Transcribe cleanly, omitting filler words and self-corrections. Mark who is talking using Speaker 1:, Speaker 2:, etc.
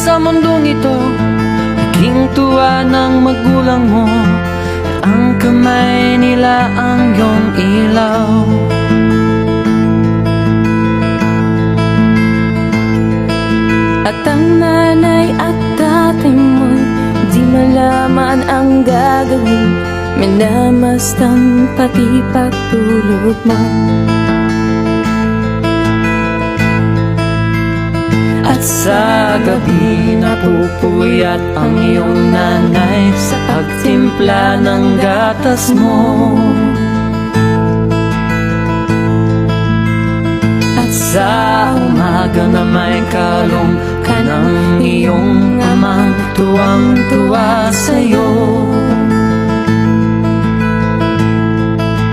Speaker 1: sa mundong ito, naging tuwa ng magulang mo. Ang kamay nila ang iyong ilaw.
Speaker 2: At ang nanay at tatay mo'y di malaman ang gagawin, minamastan pati pagtulog mo.
Speaker 1: At sa gabi napupuyat ang iyong nanay sa pagtimpla ng gatas mo. At sa umaga na may kalong ka ng iyong amang tuwang-tuwa sa'yo.